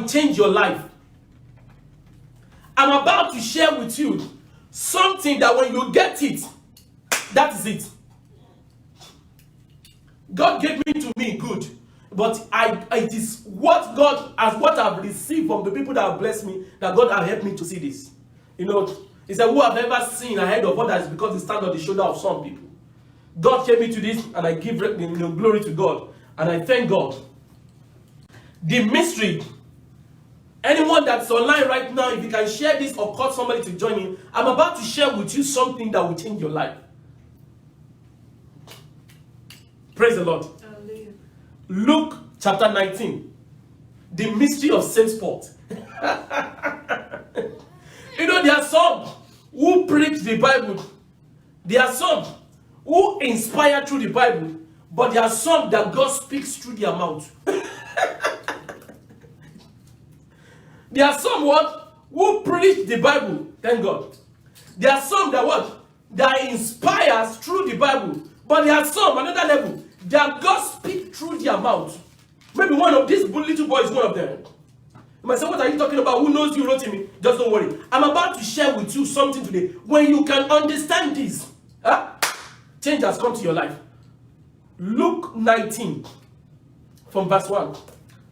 will change your life. I'm about to share with you something that when you get it, that is it. God gave me to me good, but it is what God, as what I've received from the people that have blessed me, that God has helped me to see this. You know, he said, who have ever seen ahead of others because they stand on the shoulder of some people. God gave me to this, and I give glory to God, and I thank God. The mystery, anyone that's online right now, if you can share this or call somebody to join in, I'm about to share with you something that will change your life. Praise the Lord. Hallelujah. Luke chapter 19. The mystery of saint sport. You know, there are some who preach the Bible. There are some who inspire through the Bible. But there are some that God speaks through their mouth. There are some who preach the Bible. Thank God. There are some that inspires through the Bible. But there are some, another level, that God speaks through their mouth. Maybe one of these little boys is one of them. You might say, what are you talking about? Who knows you wrote me? Just don't worry. I'm about to share with you something today. When you can understand this, change has come to your life. Luke 19, from verse 1.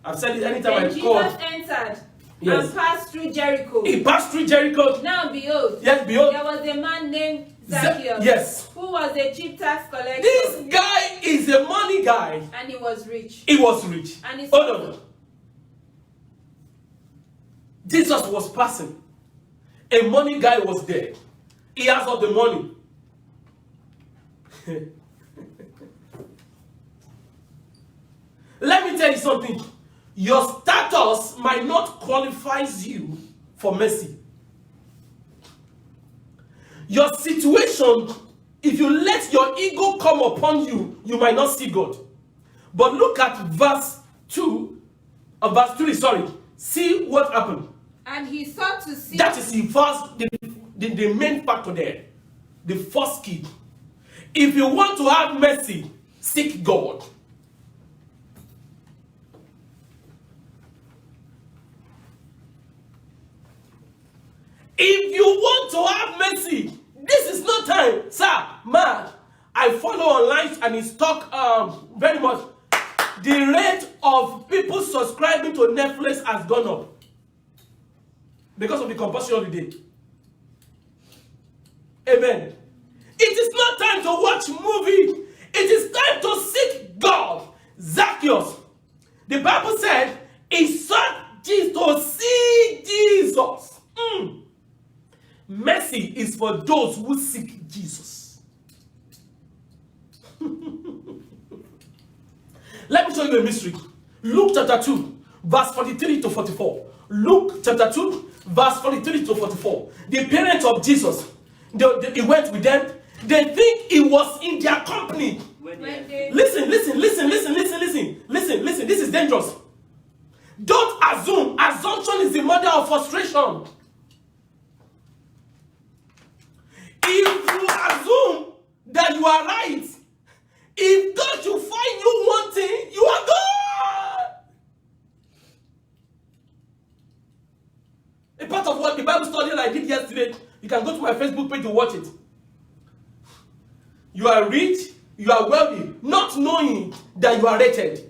I've said it anytime I call. Jesus entered. Yes. And passed through Jericho. He passed through Jericho. Now behold. Yes, behold. There was a man named Zacchaeus. Yes. Who was a chief tax collector. This guy is a money guy. And he was rich. He was rich. And his hold on. Jesus was passing. A money guy was there. He has all the money. Let me tell you something. Your status might not qualify you for mercy. Your situation, if you let your ego come upon you, you might not see God. But look at verse 2, verse 3, sorry. See what happened. And he sought to see. That is the main factor there. The first key. If you want to have mercy, seek God. If you want to have mercy, this is no time. Sir, man, I follow online and it's talk very much. The rate of people subscribing to Netflix has gone up because of the compulsory holiday. Amen. It is not time to watch movie. It is time to seek God. Zacchaeus, the Bible said, he sought to see Jesus. Mercy is for those who seek Jesus. Let me show you a mystery. Luke chapter 2, verse 43 to 44. Luke chapter 2, verse 43 to 44. The parents of Jesus, he went with them. They think he was in their company. Listen. This is dangerous. Don't assume. Assumption is the mother of frustration. If you assume that you are right, if God should find you wanting, you are God. A part of what the Bible study I did yesterday, you can go to my Facebook page to watch it. You are rich, you are wealthy, not knowing that you are wretched.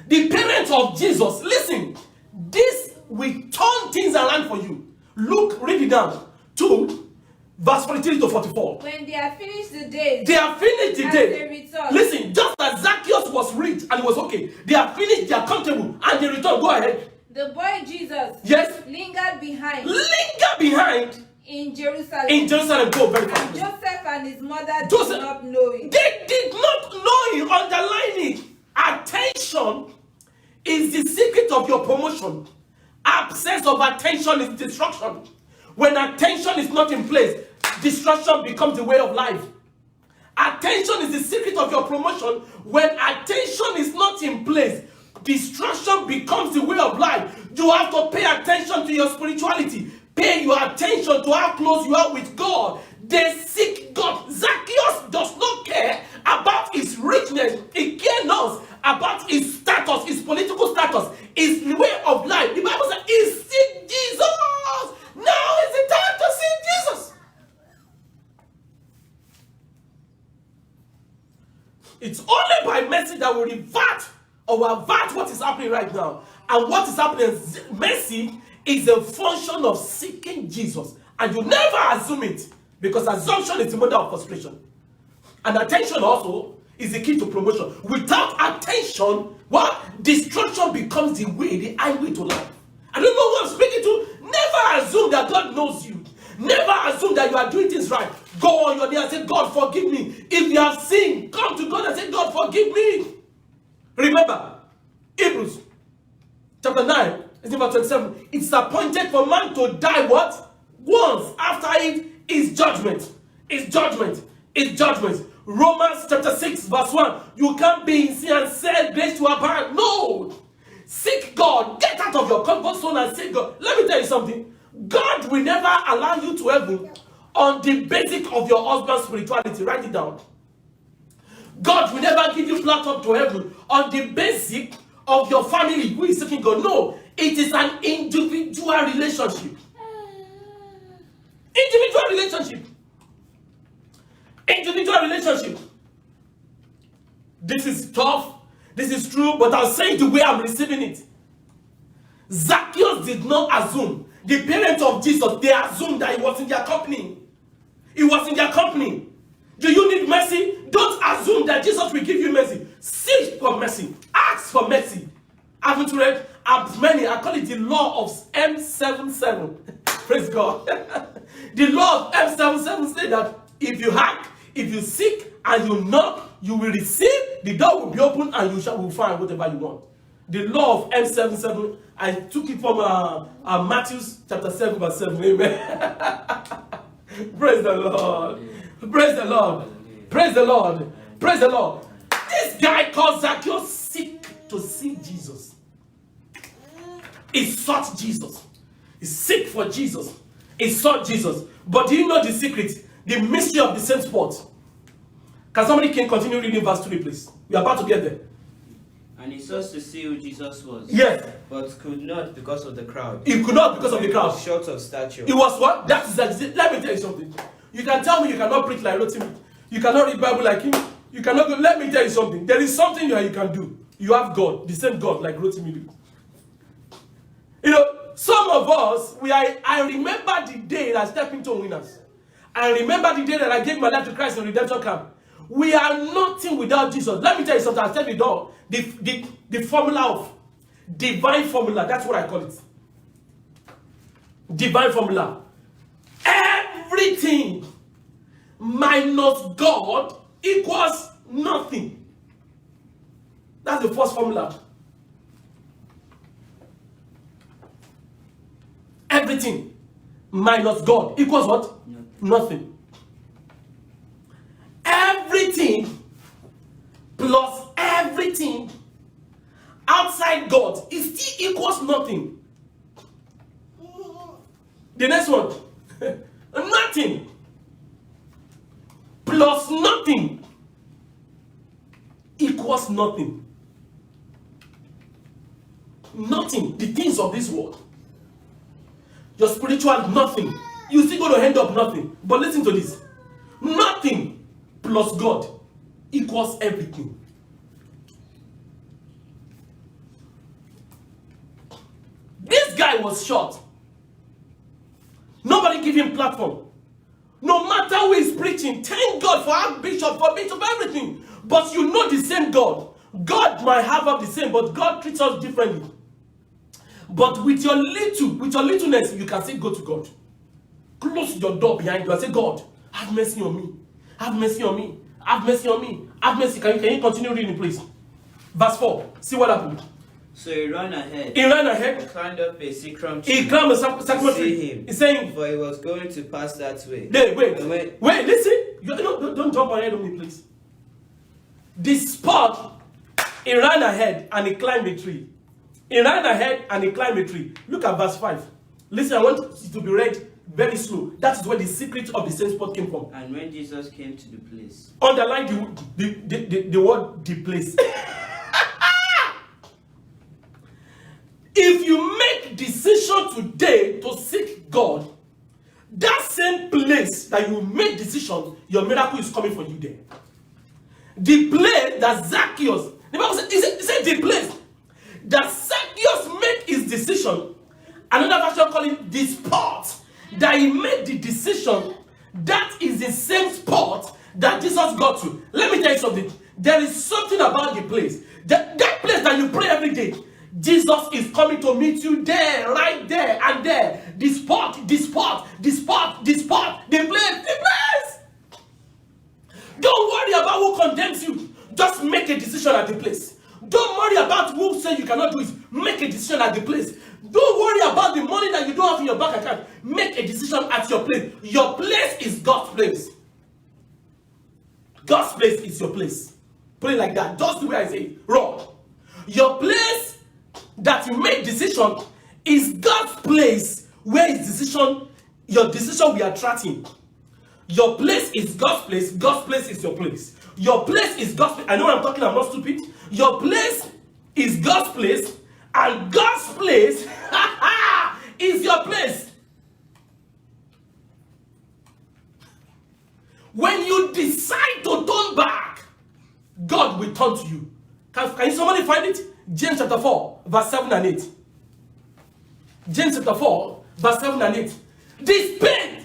The parents of Jesus, listen, this will turn things around for you. Look, read it down. 2, verse 43 to 44. When they have finished the day. They have finished the day. They returned. Listen, just as Zacchaeus was rich and it was okay. They have finished, they are comfortable, and they return. Go ahead. The boy Jesus. Yes. Lingered behind. In Jerusalem. In Jerusalem. Go very fast. And Joseph and his mother did not know it. They did not know it. Underline it. Attention is the secret of your promotion. Absence of attention is destruction. When attention is not in place, destruction becomes the way of life. Attention is the secret of your promotion. When attention is not in place, destruction becomes the way of life. You have to pay attention to your spirituality. Pay your attention to how close you are with God. They seek God. Zacchaeus does not care about his richness. He cares not about his status, his political status. or avert what is happening right now. And what is happening is mercy is a function of seeking Jesus. And you never assume it, because assumption is the mother of frustration. And attention also is the key to promotion. Without attention, what? Destruction becomes the way, the highway to life. I don't know who I'm speaking to. Never assume that God knows you. Never assume that you are doing things right. Go on your knee and say, God, forgive me. If you have sinned, come to God and say, God, forgive me. Remember, Hebrews chapter 9, verse 27. It's appointed for man to die what? Once. After it is judgment. It's judgment. It's judgment. Romans chapter 6, verse 1. You can't be in sin and say grace to abide. No. Seek God. Get out of your comfort zone and seek God. Let me tell you something. God will never allow you to heaven on the basis of your husband's spirituality. Write it down. God will never give you platform to heaven on the basis of your family who is seeking God. No. It is an individual relationship. Individual relationship. Individual relationship. This is tough. This is true, but I'll say it the way I'm receiving it. Zacchaeus did not assume. The parents of Jesus, they assumed that he was in their company. He was in their company. Do you need mercy? Don't assume that Jesus will give you mercy. Seek for mercy. Ask for mercy. Haven't you read? Many, I call it the law of M77. Praise God. The law of M77 says that if you hack, if you seek, and you knock, you will receive, the door will be open, and you will find whatever you want. The law of M77, I took it from Matthew chapter 7, verse 7. Amen. Praise the Lord. Praise the Lord. Praise the Lord. Praise the Lord. This guy called Zacchaeus seek to see Jesus. He sought Jesus. He seek for Jesus. He sought Jesus. But do you know the secret? The mystery of the same spot. Can somebody continue reading verse 3, please? We are about to get there. And he sought to see who Jesus was. Yes. But could not because of the crowd. He could not because of the crowd. Short of stature. He was what? That is let me tell you something. You can tell me you cannot preach like Rotimi. You cannot read Bible like him. You cannot go. Let me tell you something. There is something you can do. You have God, the same God like Rotimi did. You know, some of us, I remember the day that I stepped into Winners. I remember the day that I gave my life to Christ in redemption camp. We are nothing without Jesus. Let me tell you something. I'll tell you the formula of divine formula. That's what I call it. Divine formula. Everything minus God equals nothing. That's the first formula. Everything minus God equals what? Nothing. Everything plus everything outside God is still equals nothing. The next one. Nothing plus nothing equals nothing. Nothing. The things of this world. Your spiritual nothing. You still going to end up nothing. But listen to this. Nothing plus God equals everything. This guy was short. Nobody give him platform. No matter who is preaching, thank God for our bishop, everything. But you know the same God. God might have the same, but God treats us differently. But with your littleness, you can say go to God. Close your door behind you and say, God, have mercy on me. Have mercy on me. Have mercy on me. Have mercy. Can you continue reading, please? Verse 4. See what happened. So he ran ahead. He ran ahead. He climbed up a sycamore tree. He climbed a sycamore tree. Him. He's saying, for he was going to pass that way. Wait, listen. Don't jump ahead of me, please. The spot, he ran ahead and he climbed a tree. He ran ahead and he climbed a tree. Look at verse 5. Listen, I want it to be read very slow. That is where the secret of the same spot came from. And when Jesus came to the place. Underline the word the place. If you make decision today to seek God, that same place that you make decision, your miracle is coming for you there. The place that Zacchaeus, The Bible said, it said the place that Zacchaeus made his decision. Another version call it the spot that he made the decision. That is the same spot that Jesus got to. Let me tell you something. There is something about the place. That place that you pray every day. Jesus is coming to meet you there, right there, and there. The spot, the spot, the spot, the spot, the place, the place. Don't worry about who condemns you. Just make a decision at the place. Don't worry about who says you cannot do it. Make a decision at the place. Don't worry about the money that you don't have in your bank account. Make a decision at your place. Your place is God's place. God's place is your place. Put it like that. Just the way I say it. Wrong. Your place that you make decision is God's place where his decision, your decision will attract him. Your place is God's place. God's place is your place. Your place is God's place. I know what I'm talking, I'm not stupid. Your place is God's place, and God's place is your place. When you decide to turn back, God will turn to you. Can somebody find it? James chapter 4, verse 7 and 8. James chapter 4, verse 7 and 8. This place.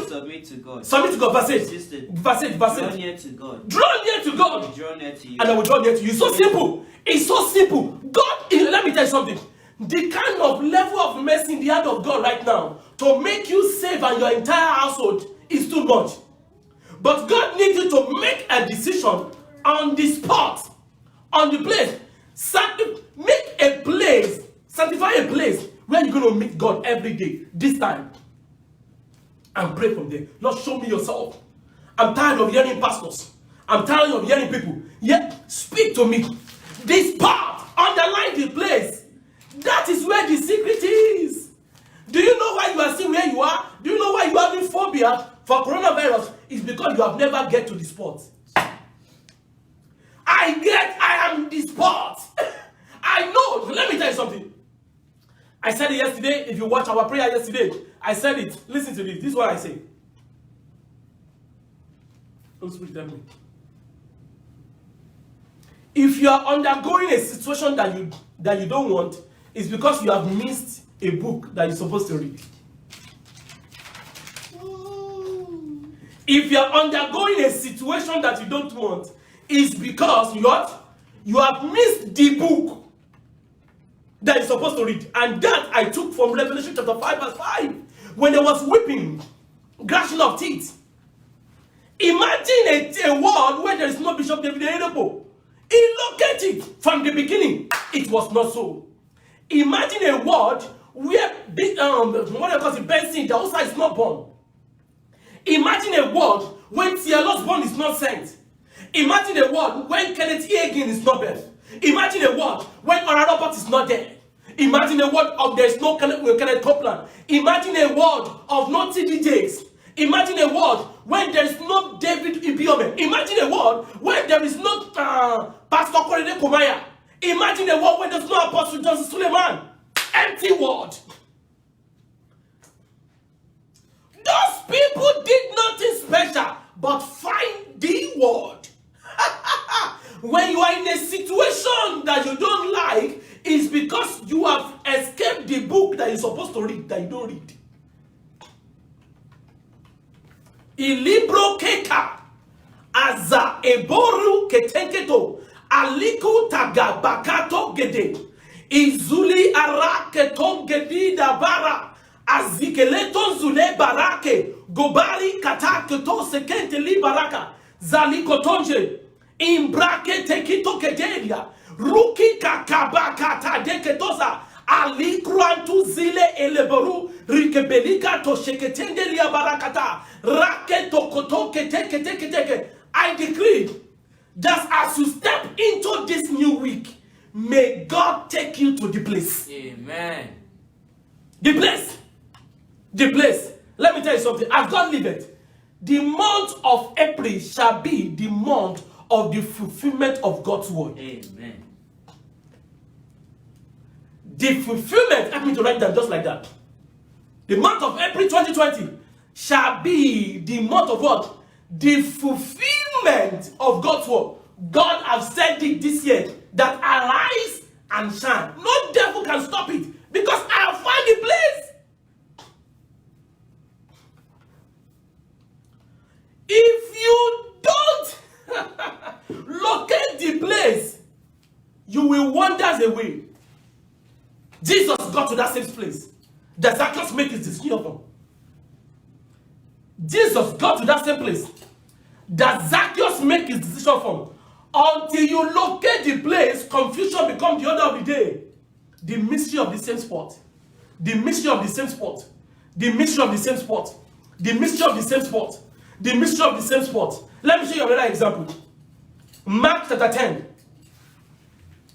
Submit to God. Submit to God, verse 8. Persistent. Verse 8, verse 8. Draw near to God. Draw near to God. He will draw near to you. And I will draw near to you. It's so simple. It's so simple. God, let me tell you something. The kind of level of mercy in the hand of God right now to make you save and your entire household is too much. But God needs you to make a decision on the spot, on the place. Make a place, sanctify a place where you're going to meet God every day, this time. And pray from there. Lord, show me yourself. I'm tired of hearing pastors. I'm tired of hearing people. Yet, speak to me. This part, underline the place. That is where the secret is. Do you know why you are still where you are? Do you know why you are having phobia for coronavirus? It's because you have never get to the spot. I am the spot. I know. Let me tell you something. I said it yesterday. If you watch our prayer yesterday, I said it. Listen to this. This is what I say. Don't speak, tell me. If you are undergoing a situation that you don't want, it's because you have missed a book that you're supposed to read. If you are undergoing a situation that you don't want, it's because you have missed the book that you're supposed to read. And that I took from Revelation chapter 5 verse 5. When there was weeping, gnashing of teeth. Imagine a world where there is no Bishop David Oyedepo. Locate it from the beginning. It was not so. Imagine a world where Benson, the outside is not born. Imagine a world when T.L. Osborne is not sent. Imagine a world when Kenneth E. Hagin is not there. Imagine a world when Oral Roberts is not there. Imagine a world of there is no Kenneth Copeland. Imagine a world of no T.D. Jakes. Imagine a world when there is no David Ibiome. Imagine a world where there is no Pastor Korede Komaya. Imagine a world where there is no Apostle Johnson Suleiman. Empty world. Those people did nothing special but find the word. When you are in a situation that you don't like, it's because you have escaped the book that you're supposed to read that you don't read. Ilibro keka aza eboru ketenketo aliku tagabakato gede izuli ara keton gedi dabara azikeleton zule barake gobari kata keto sekente li baraka zalikotonje imbrake tekito kedelia ruki kakabakata deketoza ali kruantu zile eleboru rikebelika to sheketende lia barakata raketo koto kete. I decree that as you step into this new week, may God take you to the place. Amen. The place. Let me tell you something. As God liveth, the month of April shall be the month of the fulfillment of God's word. Amen. The fulfillment, help me to write that just like that. The month of April 2020 shall be the month of what? The fulfillment of God's word. God has said it this year that arise and shine. No devil can stop it because I have found the place. If you don't locate the place, you will wander away. Jesus got to that same place that Zacchaeus made his decision from. Jesus got to that same place that Zacchaeus made his decision from. Until you locate the place, confusion becomes the order of the day. The mystery of the same spot. The mystery of the same spot. The mystery of the same spot. The mystery of the same spot. The mystery of the same spot. Let me show you another example. Mark chapter 10,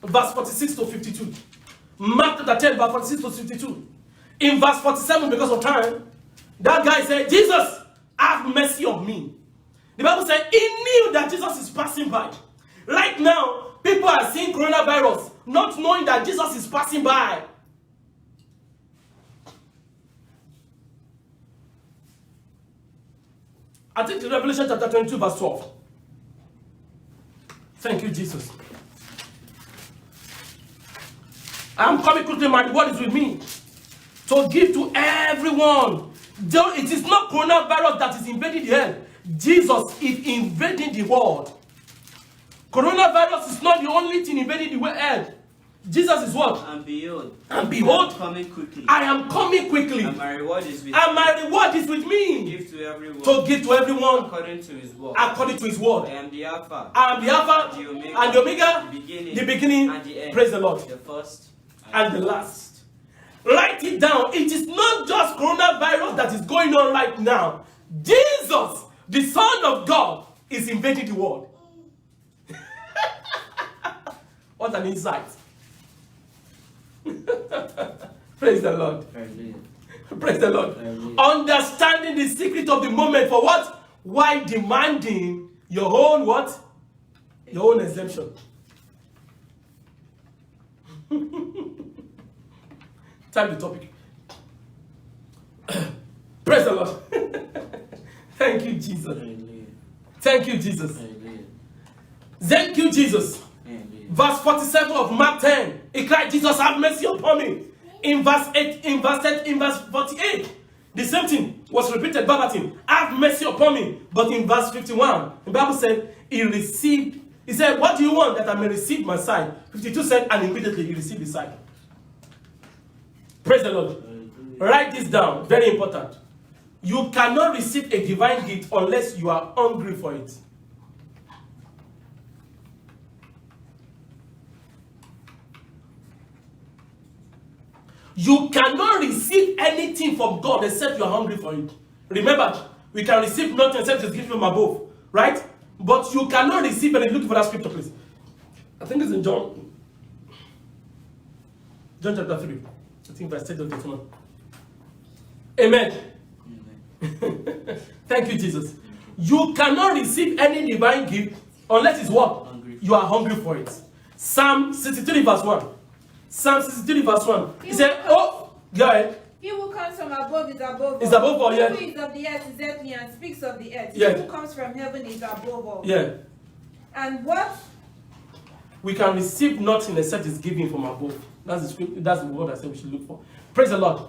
verse 46 to 52. Mark chapter 10, verse 46 to 52. In verse 47, because of time, that guy said, Jesus, have mercy on me. The Bible said he knew that Jesus is passing by. Right now, people are seeing coronavirus, not knowing that Jesus is passing by. I think in Revelation chapter 22, verse 12. Thank you, Jesus. I'm coming quickly, my word is with me. To give to everyone. Though it is not coronavirus that is invading the earth. Jesus is invading the world. Coronavirus is not the only thing invading the earth. Jesus is what? And behold, I am coming quickly. I am coming quickly. And my reward is with And my reward is with me. Give to everyone. To give to everyone According to his word. according to his word. I am the Alpha. I am the Alpha The Omega, and the Omega, the beginning and the end. Praise the Lord. The first And the last. Write it down. It is not just coronavirus that is going on right now. Jesus, the Son of God, is invading the world. What an insight. Praise the Lord. Hallelujah. Praise the Lord. Hallelujah. Understanding the secret of the moment for what? Why demanding your own what? Your own exemption. Type the topic. Praise the Lord. Thank you, Jesus. Hallelujah. Thank you, Jesus. Hallelujah. Thank you, Jesus. Hallelujah. Verse 47 of Mark 10. He cried, Jesus, have mercy upon me. In verse 8, in verse 48, the same thing was repeated verbatim. Have mercy upon me. But in verse 51, the Bible said, he said, what do you want that I may receive my sight? 52 said, and immediately he received his sight. Praise the Lord. Write this down. Very important. You cannot receive a divine gift unless you are hungry for it. You cannot receive anything from God except you are hungry for it. Remember, we can receive nothing except it's given from above. Right? But you cannot receive anything. Look for that scripture, please. I think it's in John. John chapter 3. I think verse 8 of the one. Amen. Thank you, Jesus. You cannot receive any divine gift unless it's what? Hungry. You are hungry for it. Psalm 63 verse 1. Psalm 63 verse 1. He said, oh, go ahead. He who comes from above is above Is above all, He yeah. who is of the earth is earthly and speaks of the earth. Yeah. He who comes from heaven is above all. Yeah. And what? We can receive nothing except it's given from above. That's the script. That's the word I said we should look for. Praise the Lord.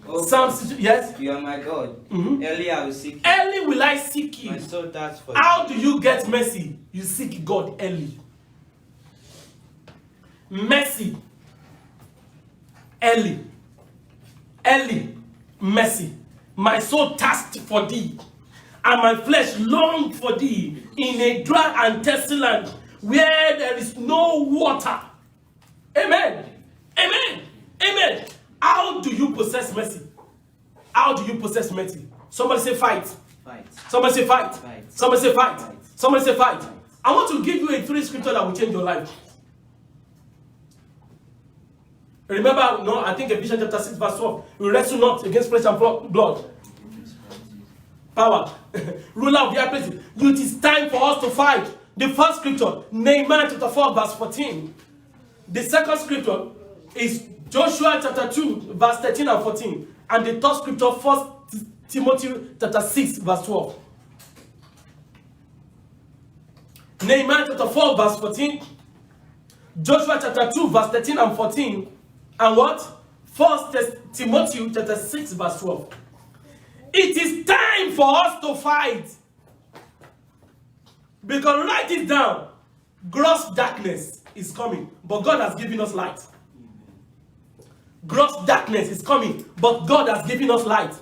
Oh, Psalm 63, yes. you are my God. Mhm. Early I will seek you. Early will I seek you. My soul thirsts for How do you get mercy? You seek God early. Mercy. Early. Early. Mercy. My soul thirsts for thee, and my flesh long for thee in a dry and thirsty land where there is no water. Amen. Amen. Amen. How do you possess mercy? How do you possess mercy? Somebody say fight. Fight. Somebody say fight. Fight. Somebody say fight. Fight. Somebody say fight. Fight. I want to give you a 3 scripture that will change your life. Remember, no, I think Ephesians chapter 6 verse 12. We wrestle not against flesh and blood. Power. Ruler of the high places. It is time for us to fight. The first scripture, Nehemiah chapter 4 verse 14. The second scripture is Joshua chapter 2 verse 13 and 14. And the third scripture, 1 Timothy chapter 6 verse 12. Nehemiah chapter 4 verse 14. Joshua chapter 2 verse 13 and 14. And what? 1 Timothy chapter 6 verse 12. It is time for us to fight. Because write it down. Gross darkness is coming, but God has given us light. Gross darkness is coming, but God has given us light.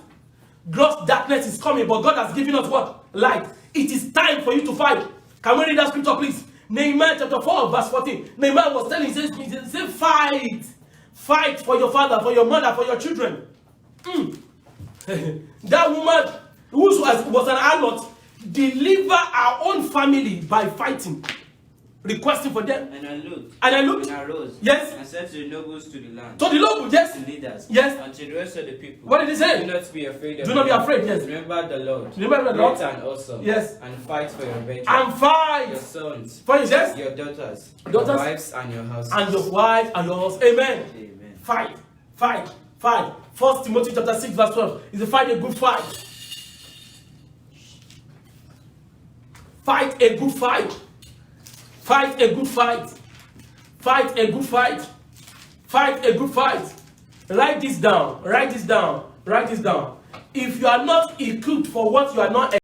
Gross darkness is coming, but God has given us what? Light. It is time for you to fight. Can we read that scripture, please? Nehemiah chapter 4, verse 14. Nehemiah was telling, he said, fight. Fight for your father, for your mother, for your children. That woman who was an harlot deliver our own family by fighting, requesting for them. And I looked. And I looked. And I rose. Yes. And said to the nobles to the land. To the noble, yes. To the leaders. Yes. And to the rest of the people. What did he say? Do not be afraid of Do not be them. afraid, yes. Remember the Lord. Remember the Lord. Great and awesome. Yes. And fight for your brethren. And fight. Your sons. For you, yes. Your daughters. Daughters. Your wives and your houses. And your wife and your house. Amen. Amen. Fight. Fight. Fight. 1 Timothy chapter 6 verse 12. Is to fight a good fight. Fight a good fight. Fight a good fight. Fight a good fight. Fight a good fight. Write this down. Write this down. Write this down. If you are not equipped for what you are not